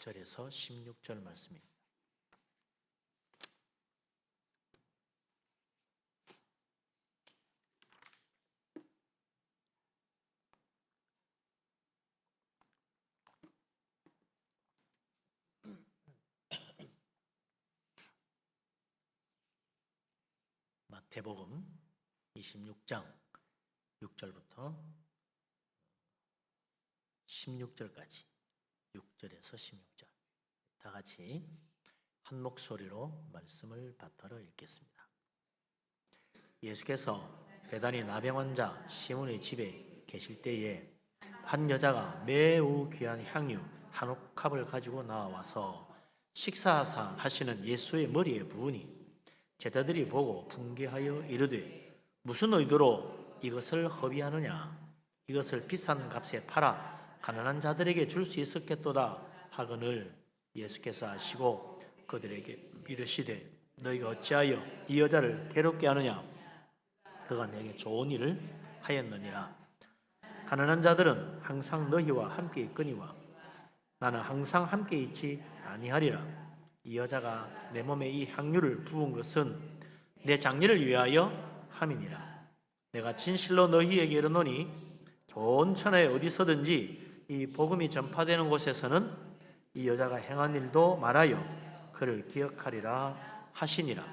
6절에서 16절 말씀입니다. 마태복음 26장 6절부터 16절까지 6절에서 16절 다 같이 한 목소리로 말씀을 받들어 읽겠습니다. 예수께서 베다니 나병 환자 시몬의 집에 계실 때에 한 여자가 매우 귀한 향유 한 옥합을 가지고 나와서 식사하사 하시는 예수의 머리에 부으니 제자들이 보고 분개하여 이르되 무슨 의도로 이것을 허비하느냐, 이것을 비싼 값에 팔아 가난한 자들에게 줄 수 있었겠도다 하거늘 예수께서 아시고 그들에게 이르시되 너희가 어찌하여 이 여자를 괴롭게 하느냐, 그가 내게 좋은 일을 하였느니라. 가난한 자들은 항상 너희와 함께 있거니와 나는 항상 함께 있지 아니하리라. 이 여자가 내 몸에 이 향유를 부은 것은 내 장례를 위하여 함이니라. 내가 진실로 너희에게 이르노니 온 천하에 어디서든지 이 복음이 전파되는 곳에서는 이 여자가 행한 일도 말하여 그를 기억하리라 하시니라.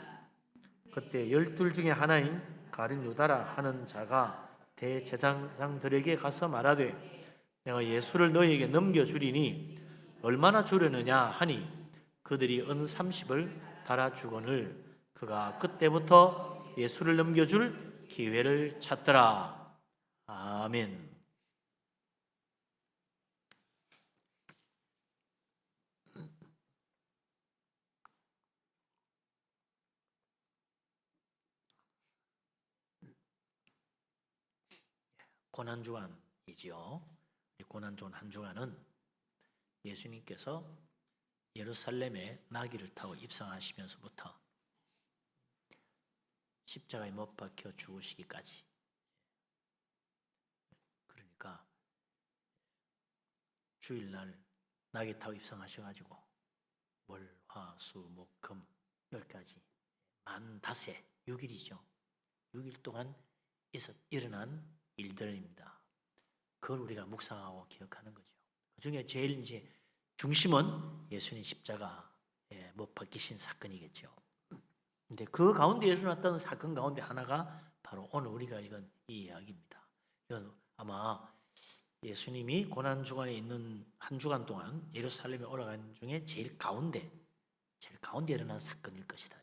그때 12 중에 하나인 가룟 유다라 하는 자가 대제사장들에게 가서 말하되 내가 예수를 너희에게 넘겨주리니 얼마나 주려느냐 하니 그들이 은 30을 달아주거늘 그가 그때부터 예수를 넘겨줄 기회를 찾더라. 아멘. 고난주간이지요. 고난주간 한 주간은 예수님께서 예루살렘에 나귀를 타고 입성하시면서부터 십자가에 못 박혀 죽으시기까지, 그러니까 주일날 나귀 타고 입성하셔가지고 월, 화, 수, 목, 금 10가지 만 닷새 6일이죠. 6일 동안 일어난 일들입니다. 그걸 우리가 묵상하고 기억하는 거죠. 그 중에 제일 이제 중심은 예수님 십자가에 못 박히신 사건이겠죠. 근데 그 가운데 일어났던 사건 가운데 하나가 바로 오늘 우리가 읽은 이 이야기입니다. 이건 아마 예수님이 고난주간에 있는 한 주간 동안 예루살렘에 올라간 중에 제일 가운데 일어난 사건일 것이다.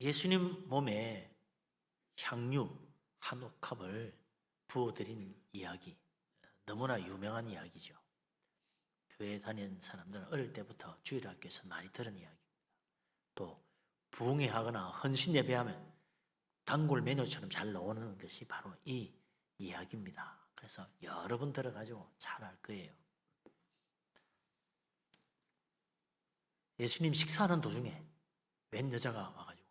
예수님 몸에 향유 한 옥합을 부어드린 이야기, 너무나 유명한 이야기죠. 교회 다니는 사람들은 어릴 때부터 주일학교에서 많이 들은 이야기입니다. 또 부흥회 하거나 헌신 예배하면 단골 메뉴처럼 잘 나오는 것이 바로 이 이야기입니다. 그래서 여러 번 들어가지고 잘 알 거예요. 예수님 식사하는 도중에 웬 여자가 와가지고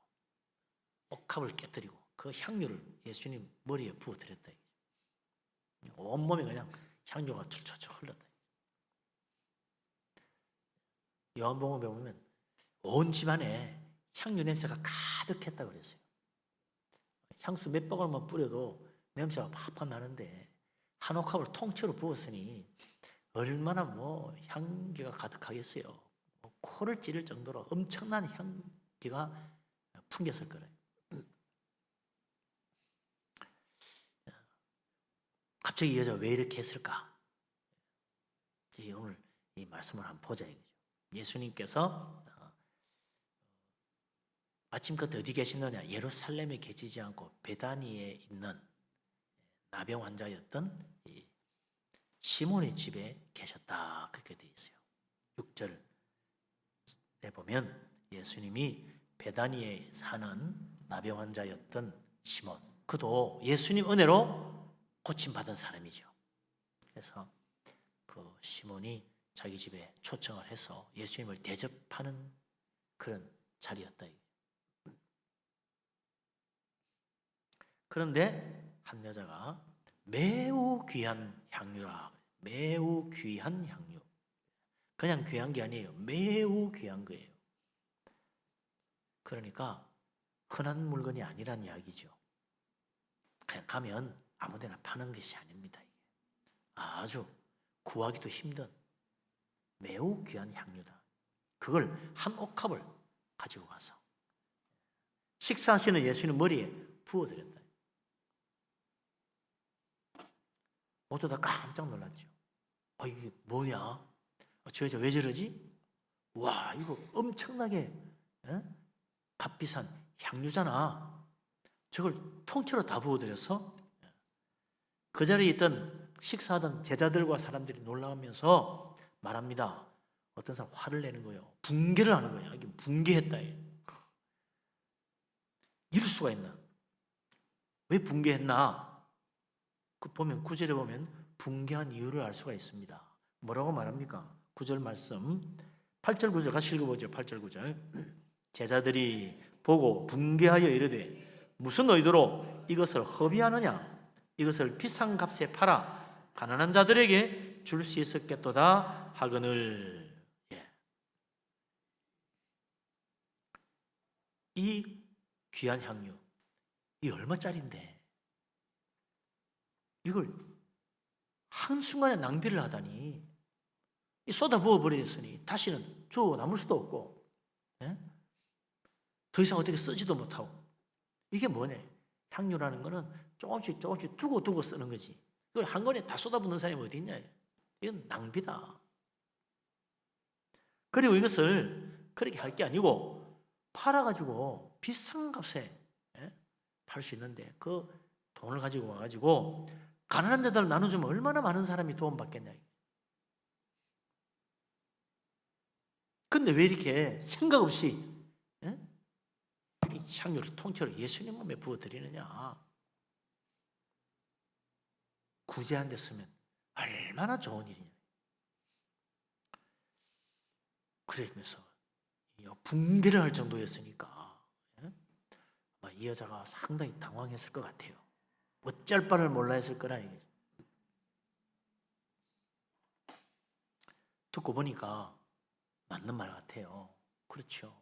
옥합을 깨뜨리고 그 향유를 예수님 머리에 부어드렸다. 온몸에 그냥 향유가 철철철 흘렀다. 요한복음에 보면 온 집안에 향유 냄새가 가득했다 그랬어요. 향수 몇 방울만 뿌려도 냄새가 팍팍 나는데 한 옥합을 통째로 부었으니 얼마나 향기가 가득하겠어요. 코를 찌를 정도로 엄청난 향기가 풍겼을 거예요. 갑자기 이 여자가 왜 이렇게 했을까? 오늘 이 말씀을 한번 보자 이거죠. 예수님께서 아침부터 어디 계시느냐? 예루살렘에 계시지 않고 베다니에 있는 나병 환자였던 이 시몬의 집에 계셨다, 그렇게 되어 있어요. 6절에 보면 예수님이 베다니에 사는 나병 환자였던 시몬, 그도 예수님 은혜로 고침받은 사람이죠. 그래서 그 시몬이 자기 집에 초청을 해서 예수님을 대접하는 그런 자리였다. 그런데 한 여자가 매우 귀한 향유라. 매우 귀한 향유. 그냥 귀한 게 아니에요. 매우 귀한 거예요. 그러니까 흔한 물건이 아니란 이야기죠. 그냥 가면 아무데나 파는 것이 아닙니다. 이게. 아주 구하기도 힘든 매우 귀한 향유다. 그걸 한 옥합을 가지고 가서 식사하시는 예수님 머리에 부어드렸다. 모두 다 깜짝 놀랐죠. 이게 뭐냐? 저 여자 왜 저러지? 와, 이거 엄청나게 값비싼 향유잖아. 저걸 통째로 다 부어드려서 그 자리에 있던 식사하던 제자들과 사람들이 놀라우면서 말합니다. 어떤 사람 화를 내는 거예요. 붕괴를 하는 거예요. 이게 붕괴했다. 이럴 수가 있나? 왜 붕괴했나? 그 보면 9절에 보면 붕괴한 이유를 알 수가 있습니다. 뭐라고 말합니까? 9절 말씀 8절 9절 같이 읽어보죠. 8절 9절 제자들이 보고 붕괴하여 이르되 무슨 의도로 이것을 허비하느냐? 이것을 비싼 값에 팔아 가난한 자들에게 줄 수 있었겠도다 하거늘. 이 귀한 향유 이 얼마짜린데 이걸 한순간에 낭비를 하다니 쏟아 부어버렸으니 다시는 주워 남을 수도 없고 더 이상 어떻게 쓰지도 못하고 이게 뭐냐? 향유라는 거는 조금씩 두고 쓰는 거지. 그걸 한 번에 다 쏟아붓는 사람이 어디 있냐? 이건 낭비다. 그리고 이것을 그렇게 할 게 아니고 팔아가지고 비싼 값에 팔 수 있는데 그 돈을 가지고 와가지고 가난한 자들 나눠주면 얼마나 많은 사람이 도움받겠냐. 근데 왜 이렇게 생각 없이 이 향유를 통째로 예수님 몸에 부어드리느냐. 구제한 데 쓰면 얼마나 좋은 일이냐. 그러면서 붕괴를 할 정도였으니까 이 여자가 상당히 당황했을 것 같아요. 어쩔 바를 몰라 했을 거라 이게. 듣고 보니까 맞는 말 같아요. 그렇죠.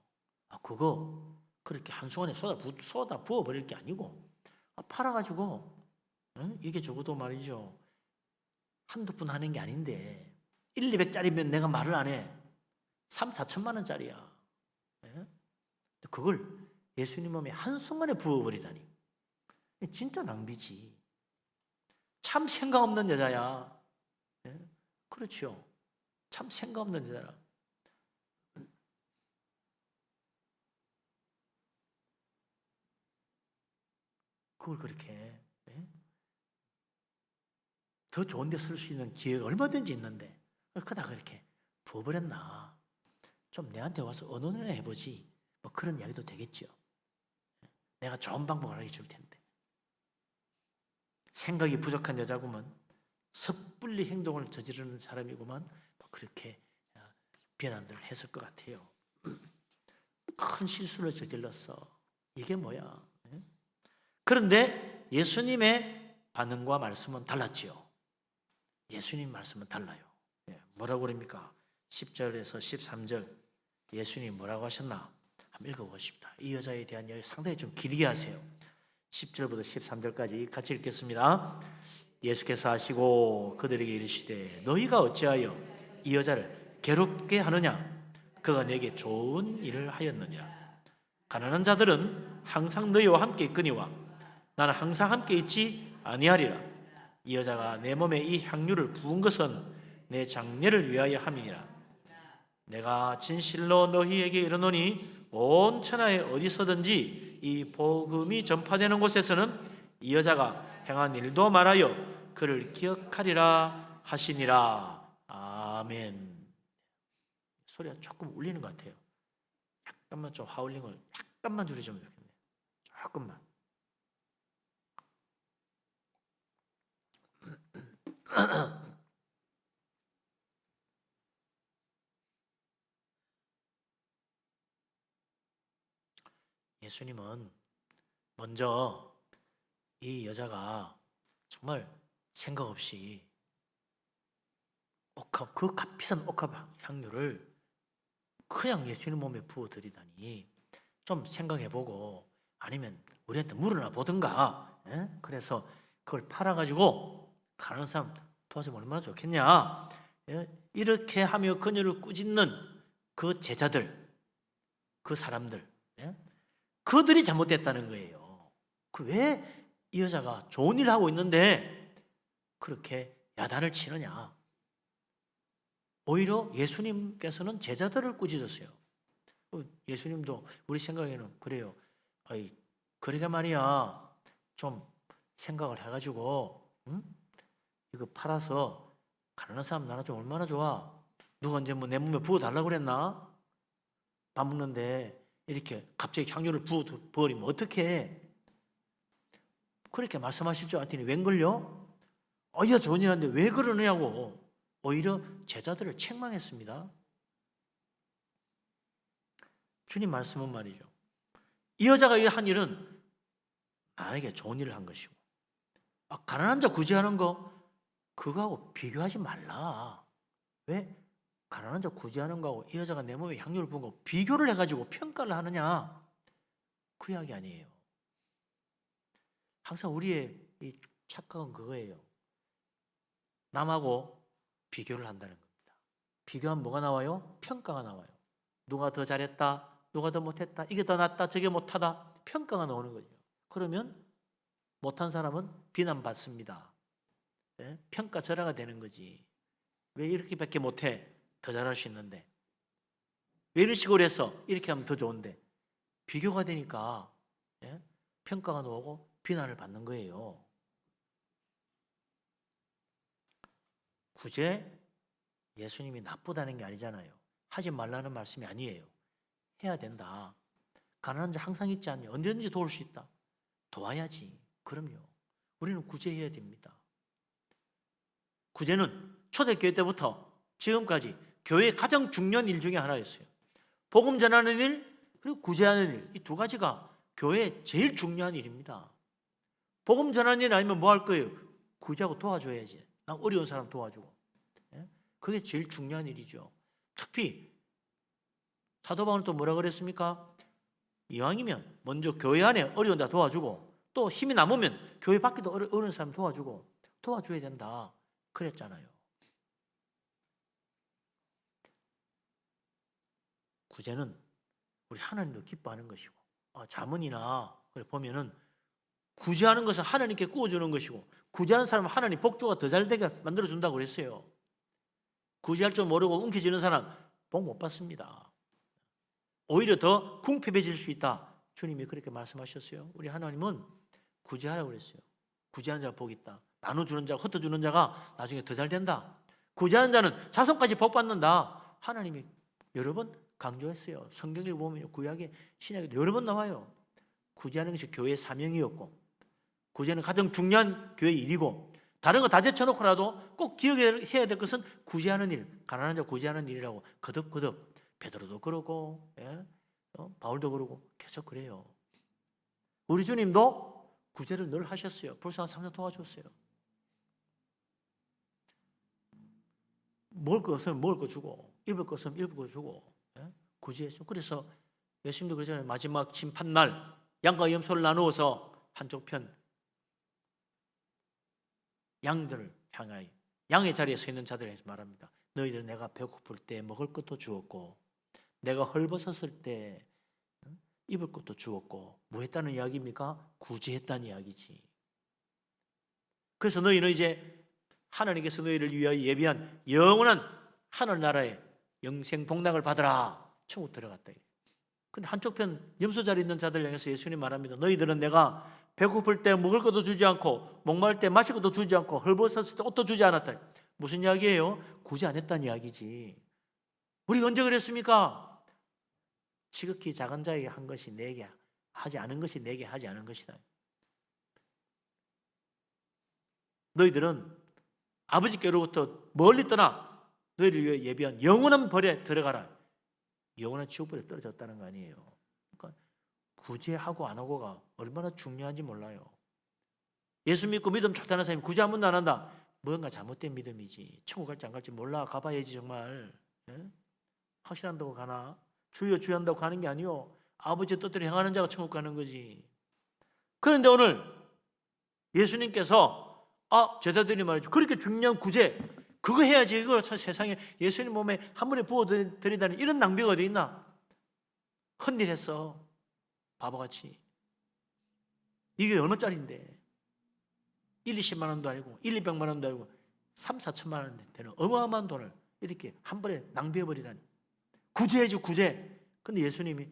그거 그렇게 한순간에 쏟아 부어버릴 게 아니고 팔아가지고 이게 적어도 말이죠. 한두 푼 하는 게 아닌데 1, 200짜리면 내가 말을 안 해. 3, 4천만 원짜리야. 그걸 예수님 몸에 한순간에 부어버리다니 진짜 낭비지. 참 생각 없는 여자야. 그렇죠. 참 생각 없는 여자라. 그걸 그렇게 더 좋은 데 쓸 수 있는 기회가 얼마든지 있는데 그러다 그렇게 부어버렸나. 좀 내한테 와서 의논을 해보지. 뭐 그런 이야기도 되겠죠. 내가 좋은 방법을 알려줄 텐데. 생각이 부족한 여자구만. 섣불리 행동을 저지르는 사람이구만. 뭐 그렇게 비난들을 했을 것 같아요. 큰 실수를 저질렀어. 이게 뭐야? 그런데 예수님의 반응과 말씀은 달랐지요. 예수님 말씀은 달라요. 뭐라고 그럽니까? 10절에서 13절 예수님 뭐라고 하셨나? 한번 읽어보십시다. 이 여자에 대한 이야기 상당히 좀 길게 하세요. 10절부터 13절까지 같이 읽겠습니다. 예수께서 하시고 그들에게 이르시되 너희가 어찌하여 이 여자를 괴롭게 하느냐? 그가 내게 좋은 일을 하였느니라. 가난한 자들은 항상 너희와 함께 있거니와 나는 항상 함께 있지 아니하리라. 이 여자가 내 몸에 이 향유를 부은 것은 내 장례를 위하여 함이니라. 내가 진실로 너희에게 이르노니 온 천하에 어디서든지 이 복음이 전파되는 곳에서는 이 여자가 행한 일도 말하여 그를 기억하리라 하시니라. 아멘. 소리가 조금 울리는 것 같아요. 약간만 좀 하울링을 약간만 줄여주면 좋겠네요. 조금만. 예수님은 먼저 이 여자가 정말 생각 없이 그 값비싼 옥합 향료를 그냥 예수님 몸에 부어드리다니 좀 생각해보고 아니면 우리한테 물어나 보든가. 그래서 그걸 팔아가지고 가는 사람 도와주면 얼마나 좋겠냐. 이렇게 하며 그녀를 꾸짖는 그 제자들, 그 사람들, 그들이 잘못됐다는 거예요. 왜 이 여자가 좋은 일을 하고 있는데 그렇게 야단을 치느냐. 오히려 예수님께서는 제자들을 꾸짖었어요. 예수님도 우리 생각에는 그래요. 그러게 말이야. 좀 생각을 해가지고 이거 팔아서 가난한 사람 나눠주면 얼마나 좋아. 누가 언제 뭐 내 몸에 부어달라고 그랬나? 밥 먹는데 이렇게 갑자기 향료를 부어버리면 어떡해? 그렇게 말씀하실 줄 알았더니 웬걸요? 야 좋은 일 하는데 왜 그러느냐고 오히려 제자들을 책망했습니다. 주님 말씀은 말이죠. 이 여자가 한 일은 나에게 좋은 일을 한 것이고 가난한 자 구제하는 거 그거하고 비교하지 말라. 왜? 가난한 자 구제하는 거하고 이 여자가 내 몸에 향료를 부은 거 비교를 해가지고 평가를 하느냐? 그 이야기 아니에요. 항상 우리의 이 착각은 그거예요. 남하고 비교를 한다는 겁니다. 비교하면 뭐가 나와요? 평가가 나와요. 누가 더 잘했다, 누가 더 못했다, 이게 더 낫다, 저게 못하다, 평가가 나오는 거죠. 그러면 못한 사람은 비난받습니다. 평가절하가 되는 거지. 왜 이렇게밖에 못해? 더 잘할 수 있는데. 왜 이런 식으로 해서 이렇게 하면 더 좋은데. 비교가 되니까 평가가 나오고 비난을 받는 거예요. 구제 예수님이 나쁘다는 게 아니잖아요. 하지 말라는 말씀이 아니에요. 해야 된다. 가난한 자 항상 있지 않냐. 언제든지 도울 수 있다. 도와야지. 그럼요. 우리는 구제해야 됩니다. 구제는 초대교회 때부터 지금까지 교회의 가장 중요한 일 중에 하나였어요. 복음 전하는 일 그리고 구제하는 일, 이 두 가지가 교회의 제일 중요한 일입니다. 복음 전하는 일 아니면 뭐 할 거예요? 구제하고 도와줘야지. 나 어려운 사람 도와주고. 그게 제일 중요한 일이죠. 특히 사도 바울은 또 뭐라 그랬습니까? 이왕이면 먼저 교회 안에 어려운 자 도와주고 또 힘이 남으면 교회 밖에도 어려운 사람 도와줘야 된다. 그랬잖아요. 구제는 우리 하나님도 기뻐하는 것이고 자문이나 보면은 구제하는 것은 하나님께 구워주는 것이고 구제하는 사람은 하나님 복주가 더 잘되게 만들어준다고 그랬어요. 구제할 줄 모르고 움켜쥐는 사람 복 못 받습니다. 오히려 더 궁핍해질 수 있다. 주님이 그렇게 말씀하셨어요. 우리 하나님은 구제하라고 그랬어요. 구제하는 자가 복이 있다. 나눠주는 자가 흩어주는 자가 나중에 더 잘 된다. 구제하는 자는 자손까지 복 받는다. 하나님이 여러 번 강조했어요. 성경에 보면 구약에 신약에도 여러 번 나와요. 구제하는 것이 교회의 사명이었고 구제는 가장 중요한 교회의 일이고 다른 거 다 제쳐놓고라도 꼭 기억해야 될 것은 구제하는 일, 가난한 자 구제하는 일이라고 거듭거듭 베드로도 그러고 바울도 그러고 계속 그래요. 우리 주님도 구제를 늘 하셨어요. 불쌍한 사람 도와줬어요. 먹을 거 없으면 먹을 거 주고 입을 거 없으면 입을 거 주고 구제했어요. 그래서 예수님도 그러잖아요. 마지막 심판날 양과 염소를 나누어서 한쪽 편 양들을 향하여 양의 자리에 서 있는 자들에게 말합니다. 너희들 내가 배고플 때 먹을 것도 주었고 내가 헐벗었을 때 입을 것도 주었고 뭐 했다는 이야기입니까? 구제했다는 이야기지. 그래서 너희는 이제 하나님께서 너희를 위하여 예비한 영원한 하늘나라의 영생 복락을 받으라. 천국 들어갔다. 근데 한쪽 편 염소 자리에 있는 자들 향해서 예수님 말합니다. 너희들은 내가 배고플 때 먹을 것도 주지 않고 목마를 때 마실 것도 주지 않고 헐벗었을 때 옷도 주지 않았다. 무슨 이야기예요? 구제 안 했다는 이야기지. 우리가 언제 그랬습니까? 지극히 작은 자에게 한 것이 내게 하지 않은 것이 내게 하지 않은 것이다. 너희들은 아버지께로부터 멀리 떠나 너희를 위해 예비한 영원한 벌에 들어가라. 영원한 지옥불에 떨어졌다는 거 아니에요. 그러니까 구제하고 안 하고가 얼마나 중요한지 몰라요. 예수 믿고 믿음 좋다는 사람이 구제 한 번도 안 한다. 뭔가 잘못된 믿음이지. 천국 갈지 안 갈지 몰라. 가봐야지 정말. 예? 확신한다고 가나? 주여 주여 한다고 가는 게 아니요. 아버지의 뜻대로 행하는 자가 천국 가는 거지. 그런데 오늘 예수님께서 제자들이 말이죠. 그렇게 중요한 구제 그거 해야지. 이걸 세상에 예수님 몸에 한 번에 부어드리다니 이런 낭비가 어디 있나? 헛일했어. 바보같이. 이게 어느 짜리인데 1, 20만 원도 아니고 1, 200만 원도 아니고 3, 4천만 원 되는 어마어마한 돈을 이렇게 한 번에 낭비해버리다니. 구제해줘 구제. 근데 예수님이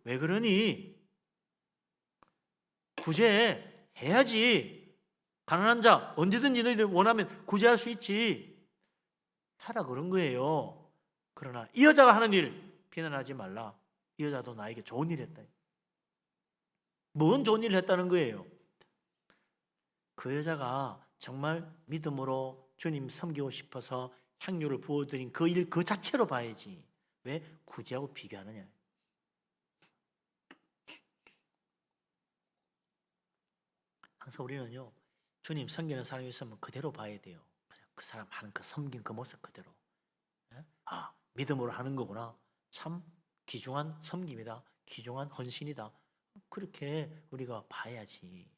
왜 그러니? 구제해야지. 가난한 자 언제든지 너희들 원하면 구제할 수 있지. 하라 그런 거예요. 그러나 이 여자가 하는 일 비난하지 말라. 이 여자도 나에게 좋은 일 했다. 뭔 좋은 일을 했다는 거예요? 그 여자가 정말 믿음으로 주님 섬기고 싶어서 향유를 부어드린 그 일 그 자체로 봐야지. 왜 구제하고 비교하느냐. 항상 우리는요, 주님 섬기는 사람이 있으면 그대로 봐야 돼요. 그 사람 하는 그 섬긴 그 모습 그대로. 믿음으로 하는 거구나. 참 귀중한 섬김이다. 귀중한 헌신이다. 그렇게 우리가 봐야지.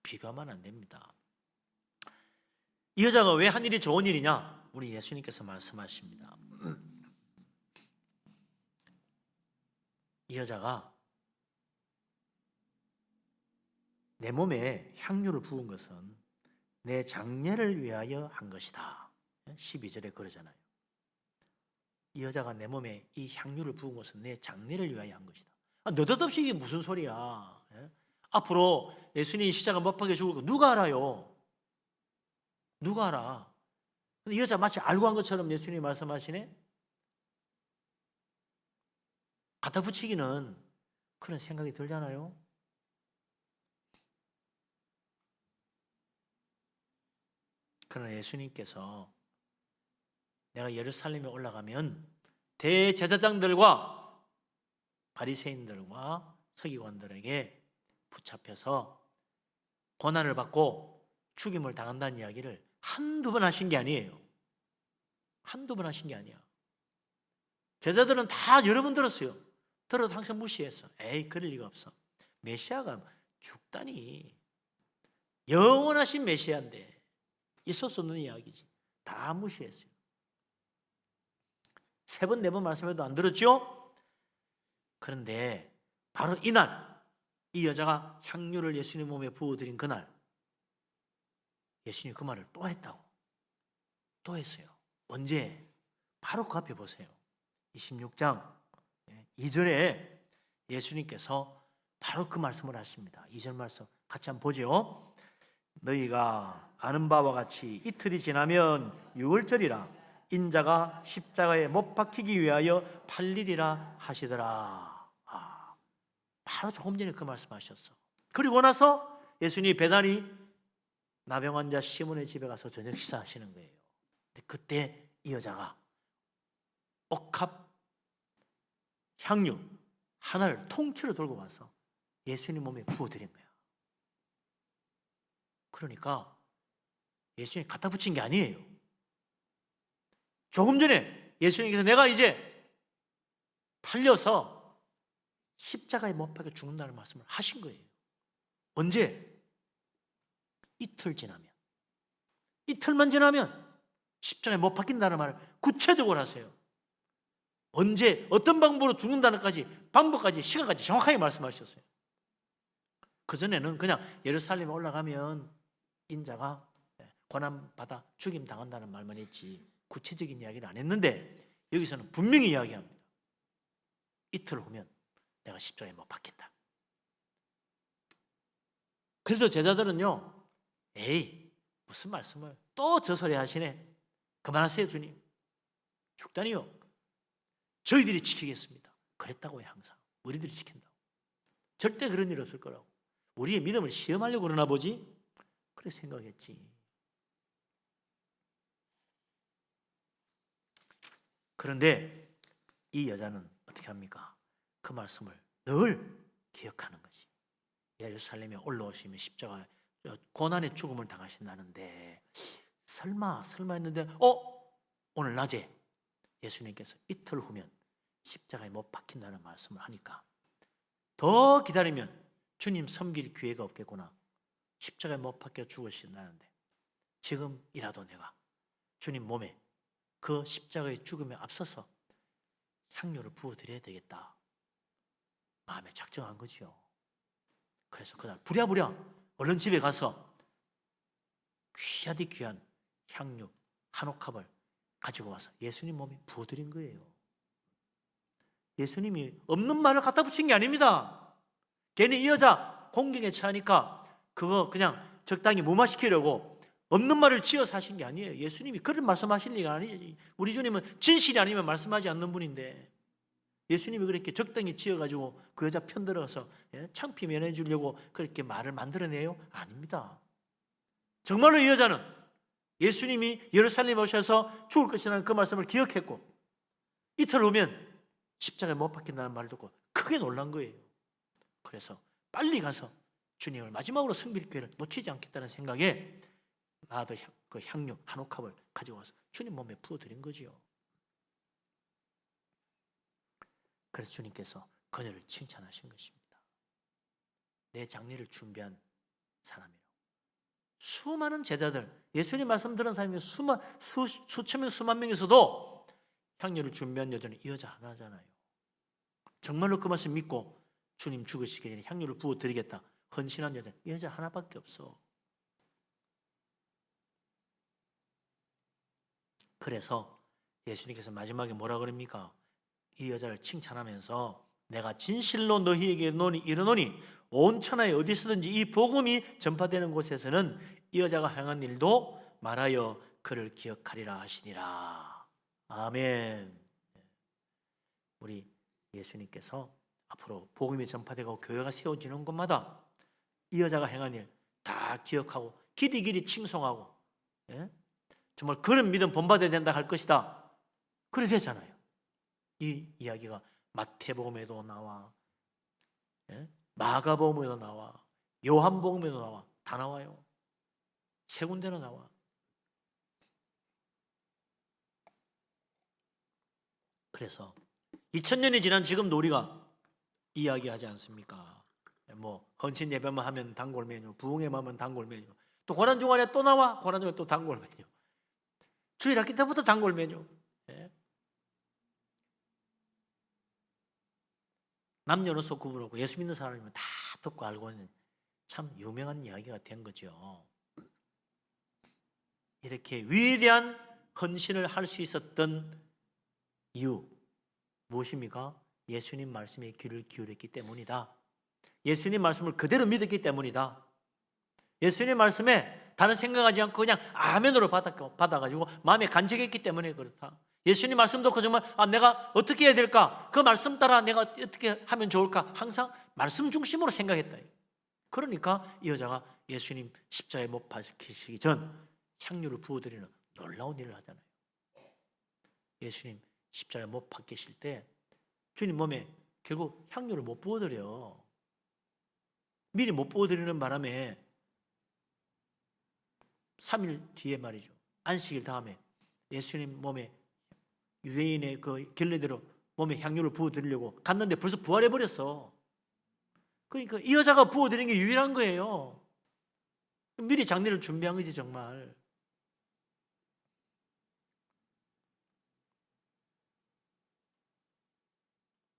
비교하면 안 됩니다. 이 여자가 왜 한 일이 좋은 일이냐? 우리 예수님께서 말씀하십니다. 이 여자가 내 몸에 향유를 부은 것은 내 장례를 위하여 한 것이다. 12절에 그러잖아요. 이 여자가 내 몸에 이 향유를 부은 것은 내 장례를 위하여 한 것이다. 느닷없이 이게 무슨 소리야? 앞으로 예수님이 십자가 못 박혀 죽을 거 누가 알아요? 누가 알아? 근데 이 여자 마치 알고 한 것처럼 예수님이 말씀하시네? 갖다 붙이기는 그런 생각이 들잖아요. 그러나 예수님께서 내가 예루살렘에 올라가면 대제사장들과 바리새인들과 서기관들에게 붙잡혀서 고난을 받고 죽임을 당한다는 이야기를 한두 번 하신 게 아니에요. 한두 번 하신 게 아니야. 제자들은 다 여러 번 들었어요. 들어도 항상 무시했어. 에이, 그럴 리가 없어. 메시아가 죽다니. 영원하신 메시아인데 있을 수 없는 이야기지. 다 무시했어요. 3번, 4번 말씀해도 안 들었죠? 그런데 바로 이날 이 여자가 향유를 예수님 몸에 부어드린 그날 예수님이 그 말을 또 했다고. 또 했어요. 언제? 바로 그 앞에 보세요. 26장 2절에 예수님께서 바로 그 말씀을 하십니다. 2절 말씀 같이 한번 보죠. 너희가 아는 바와 같이 이틀이 지나면 유월절이라 인자가 십자가에 못 박히기 위하여 팔리리라 하시더라. 바로 조금 전에 그 말씀하셨어. 그리고 나서 예수님이 배단이 나병 환자 시몬의 집에 가서 저녁 식사하시는 거예요. 그때 이 여자가 옥합 향유 하나를 통째로 들고 와서 예수님 몸에 부어드린 거야. 그러니까 예수님이 갖다 붙인 게 아니에요. 조금 전에 예수님께서 내가 이제 팔려서 십자가에 못 박혀 죽는다는 말씀을 하신 거예요. 언제? 이틀 지나면. 이틀만 지나면 십자가에 못 박힌다는 말을 구체적으로 하세요. 언제 어떤 방법으로 죽는다는 방법까지 시간까지 정확하게 말씀하셨어요. 그전에는 그냥 예루살렘에 올라가면 인자가 고난받아 죽임 당한다는 말만 했지 구체적인 이야기를 안 했는데 여기서는 분명히 이야기합니다. 이틀 후면 내가 십자가에 못 박힌다. 그래서 제자들은요, 에이 무슨 말씀을 또 저 소리 하시네. 그만하세요 주님. 죽다니요. 저희들이 지키겠습니다. 그랬다고요. 항상 우리들이 지킨다고. 절대 그런 일 없을 거라고. 우리의 믿음을 시험하려고 그러나 보지. 그래 생각했지. 그런데 이 여자는 어떻게 합니까? 그 말씀을 늘 기억하는 거지. 예루살렘에 올라오시면 십자가 고난의 죽음을 당하신다는데 설마 했는데 오늘 낮에 예수님께서 이틀 후면 십자가에 못 박힌다는 말씀을 하니까 더 기다리면 주님 섬길 기회가 없겠구나. 십자가에 못 박혀 죽으신다는데 지금이라도 내가 주님 몸에 그 십자가의 죽음에 앞서서 향료를 부어드려야 되겠다. 마음에 작정한 거지요. 그래서 그날 부랴부랴 얼른 집에 가서 귀하디 귀한 향료 한 옥합을 가지고 와서 예수님 몸에 부어드린 거예요. 예수님이 없는 말을 갖다 붙인 게 아닙니다. 괜히 이 여자 공경에 처하니까 그거 그냥 적당히 무마시키려고 없는 말을 지어서 하신 게 아니에요. 예수님이 그런 말씀하실 리가 아니지. 우리 주님은 진실이 아니면 말씀하지 않는 분인데 예수님이 그렇게 적당히 지어가지고 그 여자 편들어서 창피 면해 주려고 그렇게 말을 만들어내요? 아닙니다. 정말로 이 여자는 예수님이 예루살렘에 오셔서 죽을 것이라는 그 말씀을 기억했고 이틀 후면 십자가에 못 박힌다는 말을 듣고 크게 놀란 거예요. 그래서 빨리 가서 주님을 마지막으로 섬길 기회를 놓치지 않겠다는 생각에 나도 그 향료 한 옥합을 가지고 와서 주님 몸에 부어드린 거지요. 그래서 주님께서 그녀를 칭찬하신 것입니다. 내 장례를 준비한 사람이라고. 수많은 제자들, 예수님 말씀 들은 사람이 수천 명, 수만 명에서도 향료를 준비한 여자는 이 여자 하나잖아요. 정말로 그 말씀 믿고 주님 죽으시기 전에 향료를 부어드리겠다 헌신한 여자는 이 여자 하나밖에 없어. 그래서 예수님께서 마지막에 뭐라 그럽니까? 이 여자를 칭찬하면서 내가 진실로 너희에게 이르노니 온 천하에 어디서든지 이 복음이 전파되는 곳에서는 이 여자가 행한 일도 말하여 그를 기억하리라 하시니라. 아멘. 우리 예수님께서 앞으로 복음이 전파되고 교회가 세워지는 곳마다 이 여자가 행한 일 다 기억하고 길이 칭송하고 정말 그런 믿음 본받아야 된다 할 것이다. 그래 되잖아요. 이 이야기가 마태복음에도 나와, 마가복음에도 나와, 요한복음에도 나와. 다 나와요. 세 군데로 나와. 그래서 2000년이 지난 지금도 우리가 이야기하지 않습니까? 뭐 헌신 예배만 하면 단골 메뉴, 부흥회만 하면 단골 메뉴, 또 고난 중간에 또 나와, 고난 중간에 또 단골 메뉴, 주일 학기 때부터 단골 메뉴. 남녀노소 구분하고 예수 믿는 사람이면 다 듣고 알고 있는 참 유명한 이야기가 된 거죠. 이렇게 위대한 헌신을 할 수 있었던 이유 무엇입니까? 예수님 말씀에 귀를 기울였기 때문이다. 예수님 말씀을 그대로 믿었기 때문이다. 예수님 말씀에 다른 생각하지 않고 그냥 아멘으로 받아가지고 마음에 간직했기 때문에 그렇다. 예수님 말씀 듣고 정말 내가 어떻게 해야 될까? 그 말씀 따라 내가 어떻게 하면 좋을까? 항상 말씀 중심으로 생각했다. 그러니까 이 여자가 예수님 십자가에 못 박히시기 전 향유를 부어드리는 놀라운 일을 하잖아요. 예수님 십자가에 못 박히실 때 주님 몸에 결국 향유를 못 부어드려요. 미리 못 부어드리는 바람에 3일 뒤에 말이죠. 안식일 다음에 예수님 몸에 유대인의 그 결례대로 몸에 향유를 부어드리려고 갔는데 벌써 부활해버렸어. 그러니까 이 여자가 부어드린 게 유일한 거예요. 미리 장례를 준비한 거지 정말.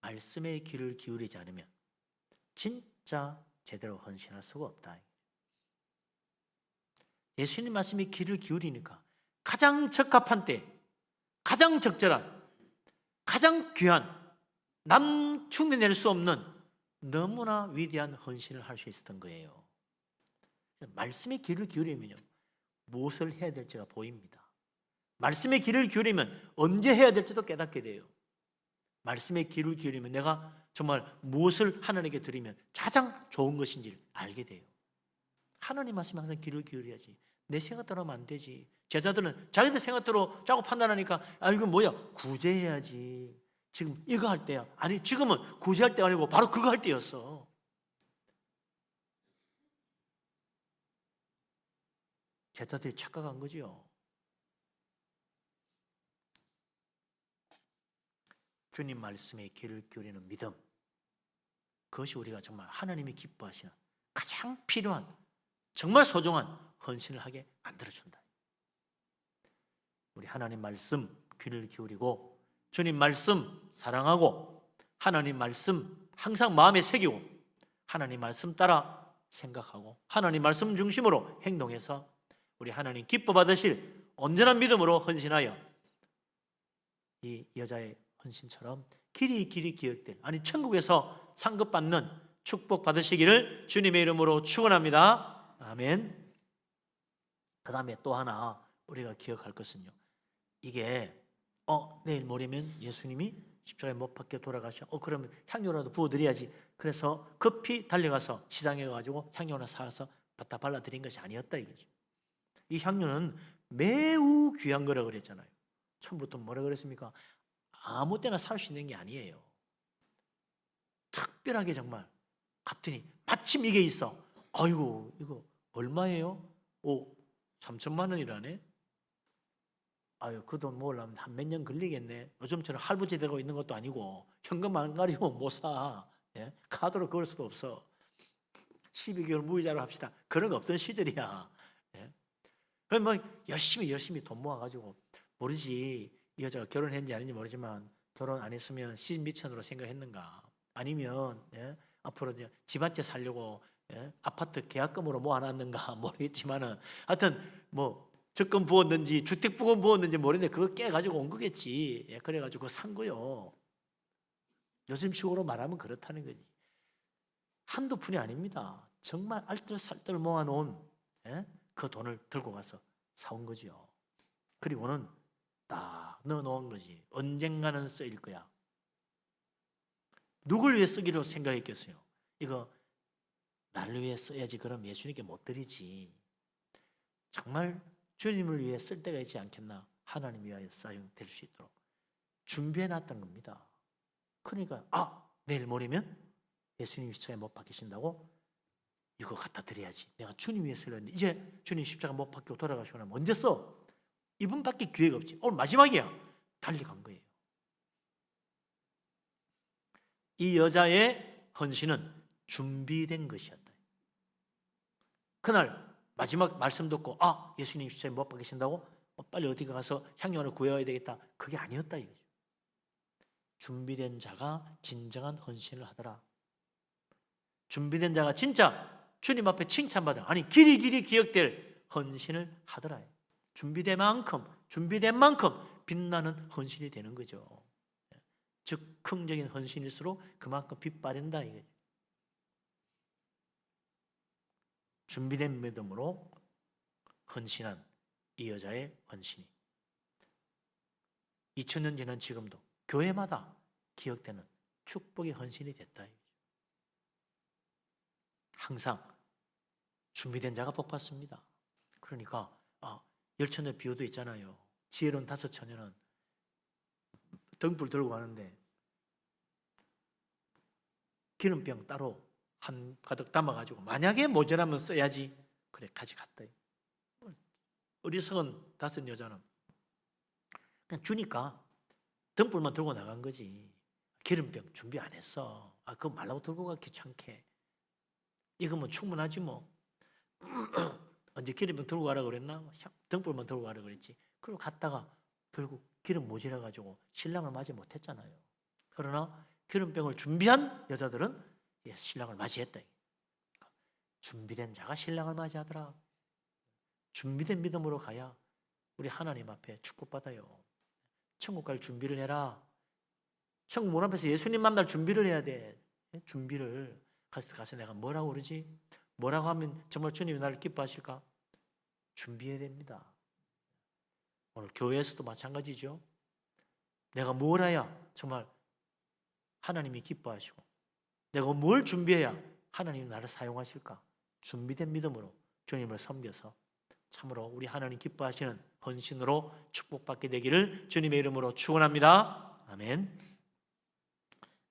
말씀에 귀를 기울이지 않으면 진짜 제대로 헌신할 수가 없다. 예수님 말씀에 귀를 기울이니까 가장 적합한 때, 가장 적절한, 가장 귀한, 남 흉내낼 수 없는 너무나 위대한 헌신을 할 수 있었던 거예요. 말씀에 귀를 기울이면요, 무엇을 해야 될지가 보입니다. 말씀에 귀를 기울이면 언제 해야 될지도 깨닫게 돼요. 말씀에 귀를 기울이면 내가 정말 무엇을 하나님께 드리면 가장 좋은 것인지를 알게 돼요. 하나님 말씀에 항상 귀를 기울여야지. 내 생각대로 하면 안 되지. 제자들은 자기들 생각대로 자꾸 판단하니까 이거 뭐야? 구제해야지. 지금 이거 할 때야. 아니 지금은 구제할 때가 아니고 바로 그거 할 때였어. 제자들이 착각한 거지요. 주님 말씀에 귀를 기울이는 믿음, 그것이 우리가 정말 하나님이 기뻐하시는 가장 필요한, 정말 소중한 헌신을 하게 만들어준다. 우리 하나님 말씀 귀를 기울이고 주님 말씀 사랑하고 하나님 말씀 항상 마음에 새기고 하나님 말씀 따라 생각하고 하나님 말씀 중심으로 행동해서 우리 하나님 기뻐 받으실 온전한 믿음으로 헌신하여 이 여자의 헌신처럼 길이 기억될, 아니 천국에서 상급받는 축복 받으시기를 주님의 이름으로 축원합니다. 아멘. 그 다음에 또 하나 우리가 기억할 것은요, 이게 내일 모레면 예수님이 십자가에 못 박혀 돌아가셔. 그러면 향료라도 부어드려야지. 그래서 급히 달려가서 시장에 가가지고 향료 하나 사서 갖다 발라드린 것이 아니었다 이거죠. 이 향료는 매우 귀한 거라 그랬잖아요. 처음부터 뭐라 그랬습니까? 아무 때나 살 수 있는 게 아니에요. 특별하게 정말 갔더니 마침 이게 있어. 아이고 이거 얼마예요? 3천만 원이라네. 아유 그 돈 모으려면 한 몇 년 걸리겠네. 요즘처럼 할부지 되고 있는 것도 아니고 현금 안 가지고 못 사. 예? 카드로 그럴 수도 없어. 12개월 무이자로 합시다. 그런 거 없던 시절이야. 예? 그럼 뭐 열심히 돈 모아가지고, 모르지 이 여자가 결혼했는지 아닌지 모르지만 결혼 안 했으면 시집 미천으로 생각했는가, 아니면 앞으로 이제 집 한 채 살려고 아파트 계약금으로 모아놨는가 모르겠지만은 하여튼 뭐 적금 부었는지 주택부금 부었는지 모르는데 그거 깨가지고 온 거겠지. 그래가지고 그거 산 거요. 요즘 식으로 말하면 그렇다는 거지. 한두 푼이 아닙니다. 정말 알뜰살뜰 모아놓은 그 돈을 들고 가서 사온 거지요. 그리고는 딱 넣어놓은 거지. 언젠가는 쓰일 거야. 누굴 위해 쓰기로 생각했겠어요? 이거 나를 위해 써야지. 그럼 예수님께 못 드리지. 정말 주님을 위해 쓸 때가 있지 않겠나. 하나님 위하여 사용될 수 있도록 준비해놨던 겁니다. 그러니까 내일 모레면 예수님 십자가에 못 박히신다고 이거 갖다 드려야지. 내가 주님 위해 쓰려는데 이제 주님 십자가 못 박히고 돌아가시고 나면 언제 써? 이분밖에 기회가 없지. 오늘 마지막이야. 달려간 거예요. 이 여자의 헌신은 준비된 것이었다. 그날 마지막 말씀 듣고 예수님 십자가에 못 박히신다고 빨리 어디 가서 향료 하나 구해와야 되겠다. 그게 아니었다 이거죠. 준비된 자가 진정한 헌신을 하더라. 준비된 자가 진짜 주님 앞에 칭찬받아, 아니 길이 기억될 헌신을 하더라. 준비된 만큼 빛나는 헌신이 되는 거죠. 즉 긍정적인 헌신일수록 그만큼 빛 발한다 이거죠. 준비된 믿음으로 헌신한 이 여자의 헌신이 2000년 지난 지금도 교회마다 기억되는 축복의 헌신이 됐다. 항상 준비된 자가 복 받습니다. 그러니까 열처녀 비유도 있잖아요. 지혜로운 5처녀는 등불 들고 가는데 기름병 따로 한 가득 담아가지고 만약에 모자라면 써야지. 그래 가져갔다. 어리석은 5 여자는 그냥 주니까 등불만 들고 나간 거지. 기름병 준비 안 했어. 그거 말라고 들고 가 귀찮게. 이거 뭐 충분하지 뭐. 언제 기름병 들고 가라 그랬나? 등불만 들고 가라 그랬지. 그리고 갔다가 결국 기름 모자라가지고 신랑을 맞이 못했잖아요. 그러나 기름병을 준비한 여자들은 신랑을 맞이했다. 준비된 자가 신랑을 맞이하더라. 준비된 믿음으로 가야 우리 하나님 앞에 축복받아요. 천국 갈 준비를 해라. 천국 문 앞에서 예수님 만날 준비를 해야 돼. 준비를 가서 내가 뭐라고 그러지? 뭐라고 하면 정말 주님이 나를 기뻐하실까? 준비해야 됩니다. 오늘 교회에서도 마찬가지죠. 내가 뭘 해야 정말 하나님이 기뻐하시고 내가 뭘 준비해야 하나님이 나를 사용하실까? 준비된 믿음으로 주님을 섬겨서 참으로 우리 하나님 기뻐하시는 헌신으로 축복받게 되기를 주님의 이름으로 축원합니다. 아멘.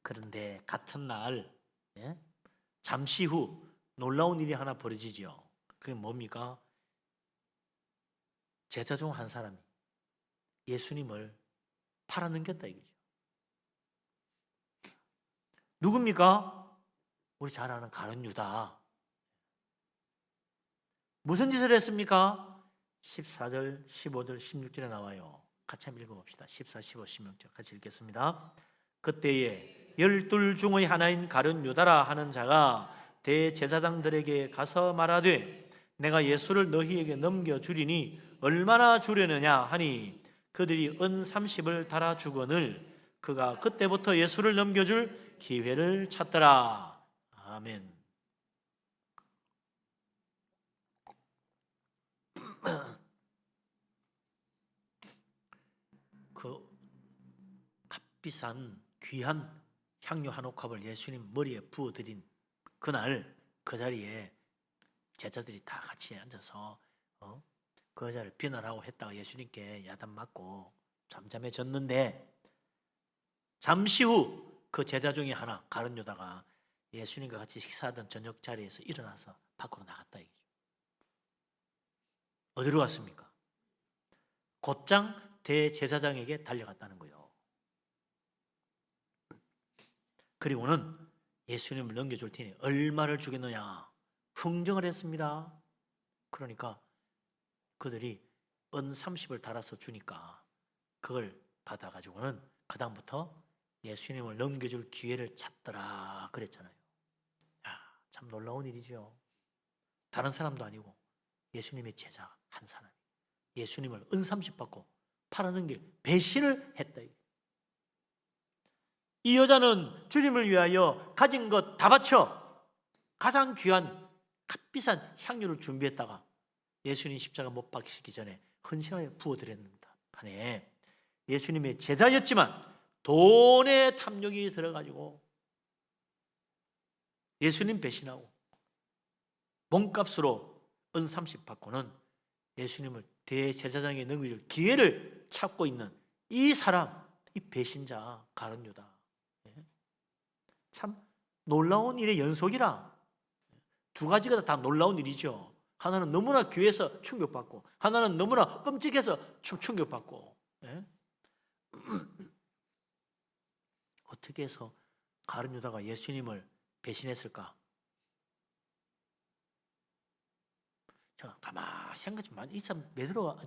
그런데 같은 날 잠시 후 놀라운 일이 하나 벌어지죠. 그게 뭡니까? 제자 중 한 사람이 예수님을 팔아넘겼다 이거죠. 누굽니까? 우리 잘 아는 가룟 유다. 무슨 짓을 했습니까? 14절, 15절, 16절에 나와요. 같이 한번 읽어봅시다. 14, 15, 16절 같이 읽겠습니다. 그때에 12 중의 하나인 가룟 유다라 하는 자가 대제사장들에게 가서 말하되 내가 예수를 너희에게 넘겨주리니 얼마나 주려느냐 하니 그들이 은 30을 달아주거늘 그가 그때부터 예수를 넘겨줄 기회를 찾더라. 아멘. 그 값비싼 귀한 향유 한 옥합을 예수님 머리에 부어드린 그날 그 자리에 제자들이 다 같이 앉아서 그 여자를 비난하고 했다가 예수님께 야단 맞고 잠잠해졌는데 잠시 후 그 제자 중에 하나 가룟 유다가 예수님과 같이 식사하던 저녁 자리에서 일어나서 밖으로 나갔다 얘기죠. 어디로 갔습니까? 곧장 대제사장에게 달려갔다는 거예요. 그리고는 예수님을 넘겨줄 테니 얼마를 주겠느냐 흥정을 했습니다. 그러니까 그들이 은 30을 달아서 주니까 그걸 받아가지고는 그 다음부터 예수님을 넘겨줄 기회를 찾더라 그랬잖아요. 참 놀라운 일이죠. 다른 사람도 아니고 예수님의 제자 한 사람이 예수님을 은 30 받고 팔아넘길 배신을 했다. 이 여자는 주님을 위하여 가진 것 다 바쳐 가장 귀한 값비싼 향유를 준비했다가 예수님 십자가 못 박히기 전에 헌신하여 부어드렸습니다. 판에 예수님의 제자였지만 돈의 탐욕이 들어가지고 예수님 배신하고 몸값으로 은 30 받고는 예수님을 대제사장에 넘길 기회를 찾고 있는 이 사람, 이 배신자 가룟 유다. 참 놀라운 일의 연속이라. 두 가지가 다 놀라운 일이죠. 하나는 너무나 귀해서 충격받고 하나는 너무나 끔찍해서 충격받고. 어떻게 해서 가룟 유다가 예수님을 배신했을까? 자, 가만히 생각 좀 많이. 이 사람 베드로가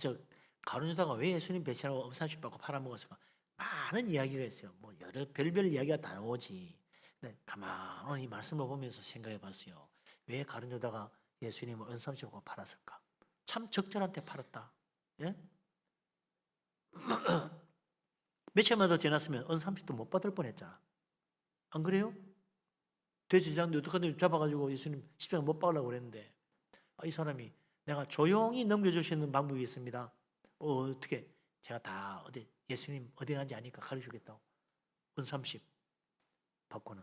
가룟 유다가 왜 예수님 배신하고 음사십 받고 팔아먹었을까? 많은 이야기가 있어요. 뭐 여러 별별 이야기가 다 나오지. 근데 가만히 이 말씀을 보면서 생각해봤어요. 왜 가룟 유다가 예수님을 은삼십 받고 팔았을까? 참 적절한 때 팔았다. 예? 며칠만 더 지났으면 은삼십도 못 받을 뻔했잖아. 안 그래요? 대제사장도 어떻게든 잡아가지고 예수님 십자가 못 박으려고 그랬는데 이 사람이 내가 조용히 넘겨줄 수 있는 방법이 있습니다. 어떻게 제가 다 어디 예수님 어디 가는지 아니까 가르쳐주겠다고 은30 받고는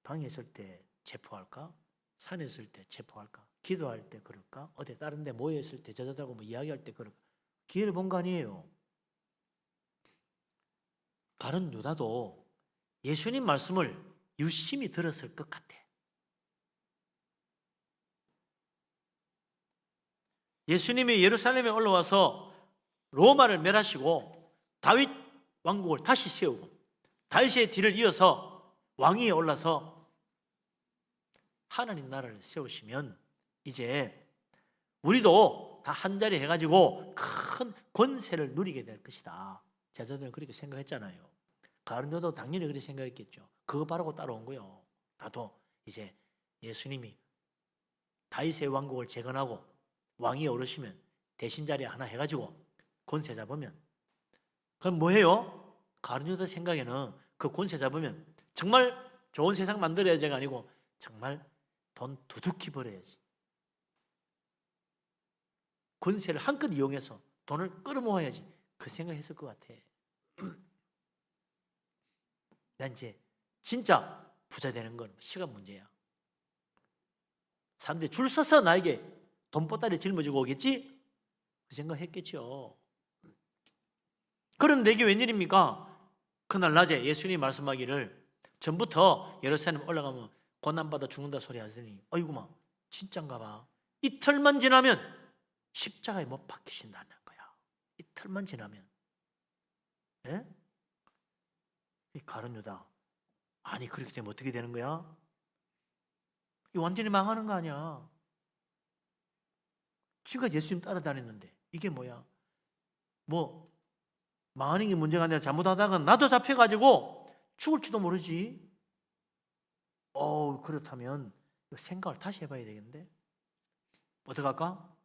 방에 있을 때 체포할까? 산에 있을 때 체포할까? 기도할 때 그럴까? 어디 다른 데 모여 있을 때 제자들하고 뭐 이야기할 때 그럴까? 기회를 본 거 아니에요. 가룟 유다도 예수님 말씀을 유심히 들었을 것 같아. 예수님이 예루살렘에 올라와서 로마를 멸하시고 다윗 왕국을 다시 세우고 다윗의 뒤를 이어서 왕위에 올라서 하나님 나라를 세우시면 이제 우리도 다 한자리 해가지고 큰 권세를 누리게 될 것이다. 제자들은 그렇게 생각했잖아요. 가룟 유다도 당연히 그렇게 생각했겠죠. 그거 바라고 따라온 거예요. 나도 이제 예수님이 다윗의 왕국을 재건하고 왕위에 오르시면 대신 자리 하나 해가지고 권세 잡으면 그럼 뭐해요? 가룟 유다 생각에는 그 권세 잡으면 정말 좋은 세상 만들어야지가 아니고 정말 돈 두둑히 벌어야지. 권세를 한껏 이용해서 돈을 끌어모아야지. 그 생각했을 것 같아. 난 이제 진짜 부자 되는 건 시간 문제야. 사람들이 줄 서서 나에게 돈보따리 짊어지고 오겠지? 그 생각했겠죠. 그럼 내게 웬일입니까? 그날 낮에 예수님이 말씀하기를 전부터 예루살렘 올라가면 고난받아 죽는다 소리 하더니 어이구마 진짠가 봐. 이틀만 지나면 십자가에 못 박히신다는 거야. 이틀만 지나면. 예? 이 가룟 유다, 아니 그렇게 되면 어떻게 되는 거야? 이 완전히 망하는 거 아니야. 지금까지 예수님 따라다녔는데 이게 뭐야? 뭐 망하는 게 문제가 아니라 잘못하다가 나도 잡혀가지고 죽을지도 모르지. 그렇다면 생각을 다시 해봐야 되겠는데 어떡할까?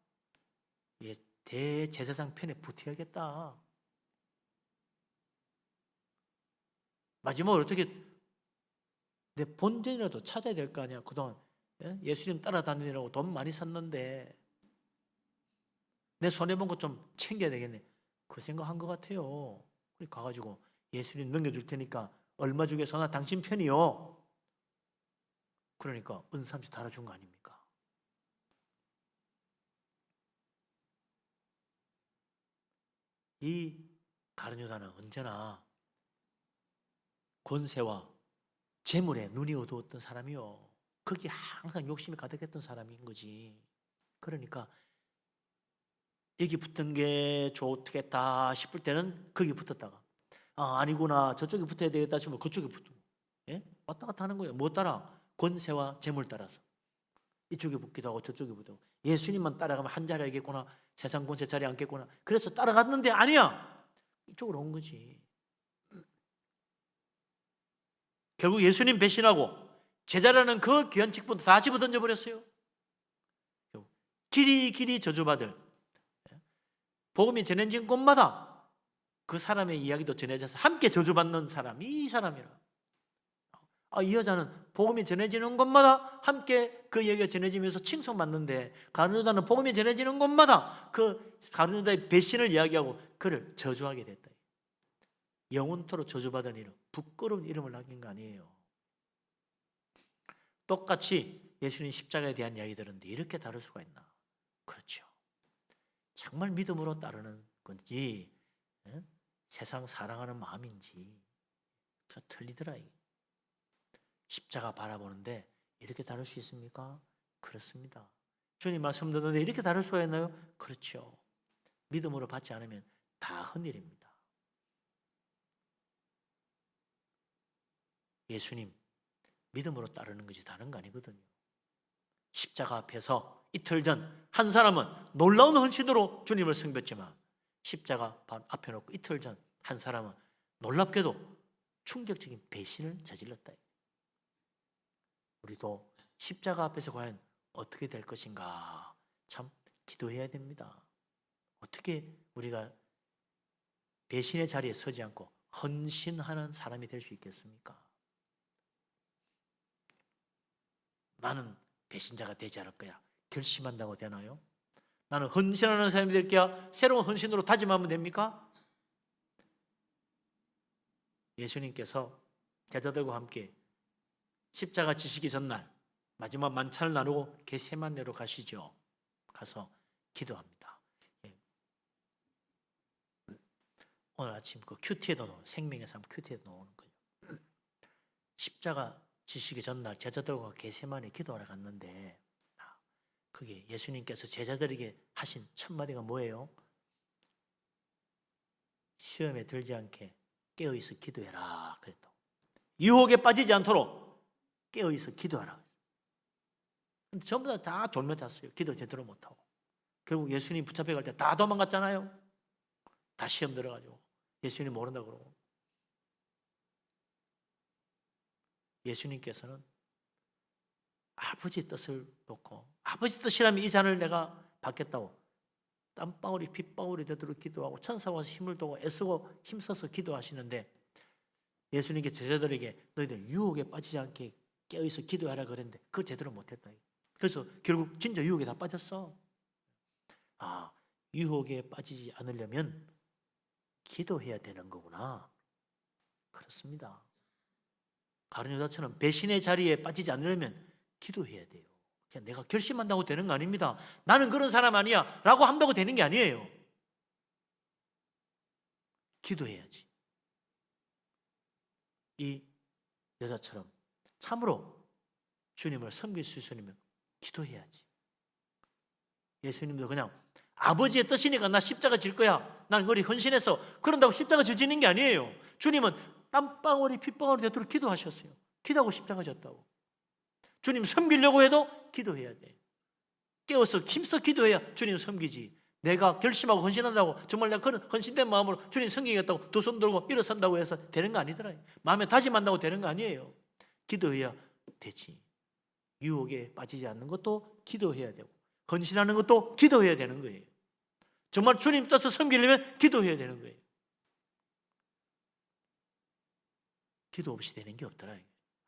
대제사장 편에 붙어야겠다. 마지막으로 어떻게 내 본전이라도 찾아야 될 거 아니야. 그동안 예수님 따라다니느라고 돈 많이 썼는데 내 손해본 거 좀 챙겨야 되겠네. 그 생각한 것 같아요. 그래 가가지고 예수님 넘겨줄 테니까 얼마 주겠어? 나 당신 편이요. 그러니까 은삼시 달아준 거 아닙니까? 이 가룟 유다는 언제나 권세와 재물에 눈이 어두웠던 사람이요. 거기에 항상 욕심이 가득했던 사람인 거지. 그러니까 여기 붙은 게 좋겠다 싶을 때는 거기 붙었다가 아니구나 저쪽에 붙어야 되겠다 싶으면 그쪽에 붙고 왔다 갔다 하는 거예요. 뭐 따라? 권세와 재물 따라서 이쪽에 붙기도 하고 저쪽에 붙고 예수님만 따라가면 한 자리 알겠구나 세상 권세 자리 앉겠구나 그래서 따라갔는데 아니야. 이쪽으로 온 거지. 결국 예수님 배신하고 제자라는 그 귀한 직분도 다 집어 던져버렸어요. 길이 저주받을 복음이 전해진 곳마다 그 사람의 이야기도 전해져서 함께 저주받는 사람이 이 사람이라. 이 여자는 복음이 전해지는 곳마다 함께 그 얘기가 전해지면서 칭송받는데 가룟 유다는 복음이 전해지는 곳마다 그 가룟 유다의 배신을 이야기하고 그를 저주하게 됐다. 영원토록 저주받은 이름, 부끄러운 이름을 남긴 거 아니에요. 똑같이 예수님 십자가에 대한 이야기 들었는데 이렇게 다를 수가 있나? 그렇죠. 정말 믿음으로 따르는 건지 세상 사랑하는 마음인지 더 틀리더라. 십자가 바라보는데 이렇게 다를 수 있습니까? 그렇습니다. 주님 말씀 듣는데 이렇게 다를 수가 있나요? 그렇죠. 믿음으로 받지 않으면 다 헛일입니다. 예수님 믿음으로 따르는 것이 다른 거 아니거든요. 십자가 앞에서 이틀 전 한 사람은 놀라운 헌신으로 주님을 섬겼지만 십자가 앞에 놓고 이틀 전 한 사람은 놀랍게도 충격적인 배신을 저질렀다. 우리도 십자가 앞에서 과연 어떻게 될 것인가 참 기도해야 됩니다. 어떻게 우리가 배신의 자리에 서지 않고 헌신하는 사람이 될 수 있겠습니까? 나는 배신자가 되지 않을 거야. 결심한다고 되나요? 나는 헌신하는 사람이 될 거야. 새로운 헌신으로 다짐하면 됩니까? 예수님께서 제자들과 함께 십자가 지시기 전날 마지막 만찬을 나누고 겟세마네로 가시죠. 가서 기도합니다. 오늘 아침 그 큐티에도 생명의 삶 큐티에도 나오는 거예요. 십자가 지시기 전날 제자들과 겟세마네 기도하러 갔는데 그게 예수님께서 제자들에게 하신 첫 마디가 뭐예요? 시험에 들지 않게 깨어있어 기도해라 그랬다. 유혹에 빠지지 않도록 깨어있어 기도하라. 근데 전부 다 돌려탔어요. 기도 제대로 못하고. 결국 예수님 붙잡혀 갈 때 다 도망갔잖아요. 다 시험 들어가지고 예수님 모른다 그러고. 예수님께서는 아버지 뜻을 놓고 아버지 뜻이라면 이 잔을 내가 받겠다고 땀방울이 핏방울이 되도록 기도하고 천사가 와서 힘을 두고 애쓰고 힘써서 기도하시는데 예수님께 제자들에게 너희들 유혹에 빠지지 않게 깨어있어 기도하라 그랬는데 그걸 제대로 못했다. 그래서 결국 진짜 유혹에 다 빠졌어. 유혹에 빠지지 않으려면 기도해야 되는 거구나. 그렇습니다. 가룟 유다처럼 배신의 자리에 빠지지 않으려면 기도해야 돼요. 그냥 내가 결심한다고 되는 거 아닙니다. 나는 그런 사람 아니야 라고 한다고 되는 게 아니에요. 기도해야지. 이 여자처럼 참으로 주님을 섬길 수 있으려면 기도해야지. 예수님도 그냥 아버지의 뜻이니까 나 십자가 질 거야, 난 그리 헌신해서 그런다고 십자가 지는 게 아니에요. 주님은 땀방울이 핏방울이 되도록 기도하셨어요. 기도하고 십자가 졌다고. 주님 섬기려고 해도 기도해야 돼. 깨워서 힘써 기도해야 주님 섬기지. 내가 결심하고 헌신한다고 정말 내가 그런 헌신된 마음으로 주님 섬기겠다고 두 손 들고 일어선다고 해서 되는 거 아니더라. 마음에 다짐한다고 되는 거 아니에요. 기도해야 되지. 유혹에 빠지지 않는 것도 기도해야 되고, 헌신하는 것도 기도해야 되는 거예요. 정말 주님 뜻을 섬기려면 기도해야 되는 거예요. 기도 없이 되는 게 없더라.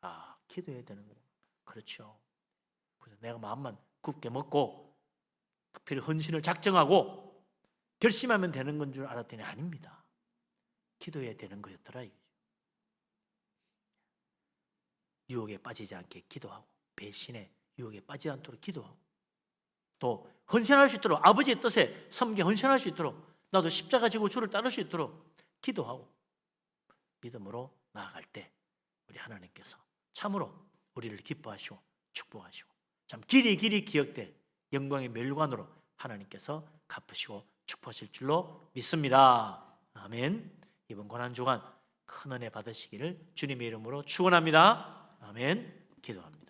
아, 기도해야 되는구나. 그렇죠. 그래서 내가 마음만 굳게 먹고 특별히 헌신을 작정하고 결심하면 되는 건 줄 알았더니 아닙니다. 기도해야 되는 거였더라. 유혹에 빠지지 않게 기도하고, 배신의 유혹에 빠지지 않도록 기도하고, 또 헌신할 수 있도록 아버지의 뜻에 섬겨 헌신할 수 있도록, 나도 십자가 지고 주를 따를 수 있도록 기도하고 믿음으로 나아갈 때 우리 하나님께서 참으로 우리를 기뻐하시고 축복하시고 참 길이 기억될 영광의 멸관으로 하나님께서 갚으시고 축복하실 줄로 믿습니다. 아멘. 이번 고난주간 큰 은혜 받으시기를 주님의 이름으로 축원합니다. 아멘. 기도합니다.